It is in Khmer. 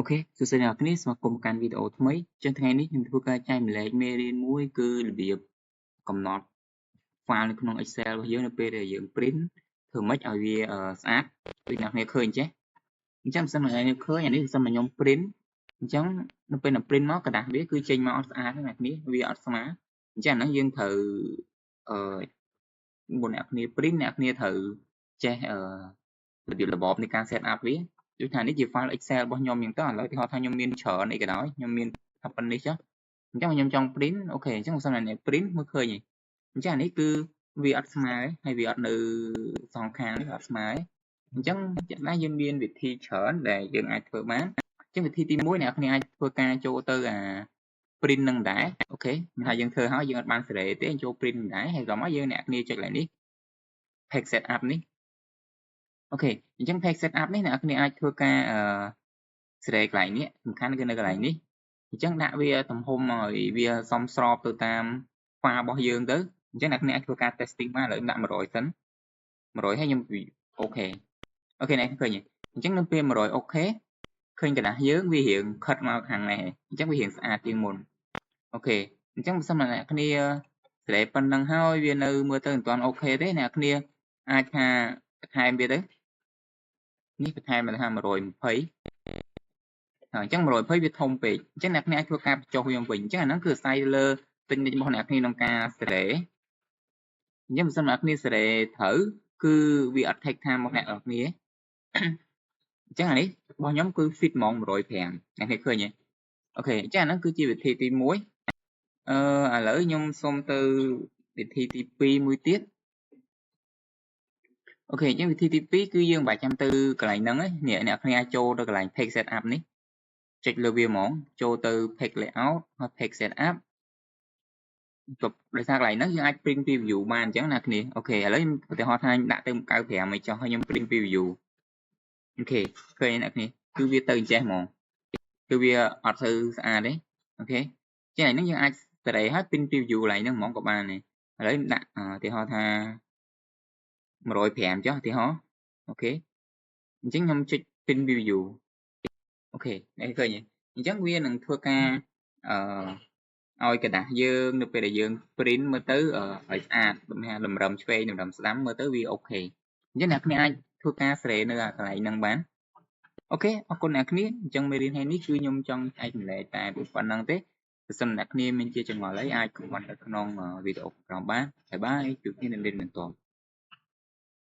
Ok,សួស្តីអ្នកនរគ្នាស្វាគមន៍មកកាន់វីដេអូថ្មីចឹងថ្ងៃនេះខ្ញុំធ្វើការចែកម្លែកមេរៀនមួយគឺរបៀបកំណត់ file នៅក្នុង Excel របស់យើងនៅពេលដែលយើង print ធ្វើម៉េចឲ្យវាស្អាតដូចអ្នកនរគ្នាឃើញចេះអញ្ចឹងបើសិនមកអ្នកនរឃើញអានេះបើសិនមកខ្ញុំ print អញ្ចឹងនៅពេលដែល print មកกระดาษវាគឺចេញមកអត់ស្អាតទេអ្នកនរគ្នាវាអត់ស្មើអញ្ចឹងអាហ្នឹងយើងត្រូវមុនអ្នកនរគ្នា print អ្នកនរគ្នាត្រូវចេះរបៀបរបបនៃការ set up វាដូចថានេះជា file Excel របស់ខ្ញុំអញ្ចឹងទៅឥឡូវឧទាហរណ៍ថាខ្ញុំមានច្រើនអីក៏ដោយខ្ញុំមានថាប៉ុណ្នេះចុះអញ្ចឹងខ្ញុំចង់ print អូខេអញ្ចឹងបើសិនណា print មើលឃើញហីអញ្ចឹងអានេះគឺវាអត់ស្មើហើយវាអត់នៅសងខាងនេះអត់ស្មើអញ្ចឹងជាក់ស្ដែងយើងមានវិធីច្រើនដែលយើងអាចធ្វើបានអញ្ចឹងវិធីទី1អ្នកគ្នាអាចធ្វើការចូលទៅអា print នឹងដែរអូខេមិនថាយើងធ្វើហើយយើងអត់បានសេរីទេចូល print នឹងដែរហើយដល់មកយើងអ្នកគ្នាចុចឡើងនេះ page setup នេះអូខេអញ្ចឹង page setup នេះអ្នកនរអាចធ្វើការសេរីកន្លែងនេះសំខាន់គឺនៅកន្លែងនេះអញ្ចឹងដាក់វាទំហំឲ្យវាសមស្របទៅតាម file របស់យើងទៅអញ្ចឹងអ្នកនរអាចធ្វើការ testing បានឥឡូវដាក់100សិន100ហើយខ្ញុំអូខេអូខេអ្នកឃើញអញ្ចឹងនៅពេល100អូខេឃើញกระดาษយើងវារៀងខិតមកខាងនេះអញ្ចឹងវារៀងស្អាតជាងមុនអូខេអញ្ចឹងបើសិនអ្នកគ្នាសេរីប៉ុណ្្នឹងហើយវានៅមើលទៅមិនទាន់អូខេទេអ្នកគ្នាអាចថាបន្ថែមវាទៅនេះបន្ថែមថា120អញ្ចឹង120វាធំពេកអញ្ចឹងអ្នកគ្នាអាចធ្វើការបញ្ចុះវាវិញអញ្ចឹងអាហ្នឹងគឺអាស្រ័យលើទិញរបស់អ្នកគ្នាក្នុងការសេរីអញ្ចឹងបើសិនអ្នកគ្នាសេរីត្រូវគឺវាអត់ take time មកអ្នកគ្នាអញ្ចឹងអានេះរបស់ខ្ញុំគឺ fit ហ្មង105អ្នកគ្នាឃើញទេអូខេអញ្ចឹងអាហ្នឹងគឺជាវិធីទី1ឥឡូវខ្ញុំសូមទៅវិធីទី2មួយទៀតអូខេអញ្ចឹងវិធីទី2គឺយើងមិនបាច់ចាំទៅកន្លែងហ្នឹងទេអ្នកគ្នាអាចចូលទៅកន្លែង page setup នេះចុចលើវាហ្មងចូលទៅ page layout ហើយ page setup ដោយសារកន្លែងហ្នឹងយើងអាច print preview បានអញ្ចឹងណាគ្នាអូខេឥឡូវខ្ញុំឧទាហរណ៍ថាខ្ញុំដាក់ទៅ95ឲ្យចុះហើយខ្ញុំ print preview អូខេឃើញអ្នកគ្នាគឺវាទៅអញ្ចេះហ្មងគឺវាអត់ទៅស្អាតទេអូខេចឹងហ្នឹងយើងអាចសេរីហើយ print preview កន្លែងហ្នឹងហ្មងក៏បានដែរឥឡូវខ្ញុំដាក់ឧទាហរណ៍ថា105ចុះឧទាហរណ៍អូខេអញ្ចឹងខ្ញុំចុច print preview អូខេអ្នកឃើញទេអញ្ចឹងវានឹងធ្វើការឲ្យកระดาษយើងនៅពេលដែលយើង print មើលទៅឲ្យស្អាតដូចថាតម្រឹមឆ្វេងតម្រឹមស្ដាំមើលទៅវាអូខេអញ្ចឹងអ្នកគ្នាអាចធ្វើការសេរីនៅកន្លែងហ្នឹងបានអូខេអរគុណអ្នកគ្នាអញ្ចឹងមេរៀនថ្ងៃនេះគឺខ្ញុំចង់ចែកម្លែកតែប៉ុណ្្នឹងទេបើសិនអ្នកគ្នាមានជាចម្ងល់អីអាច comment នៅក្នុងវីដេអូក្រោមបានបាយបាយជួបគ្នានៅមេរៀនបន្ទាប់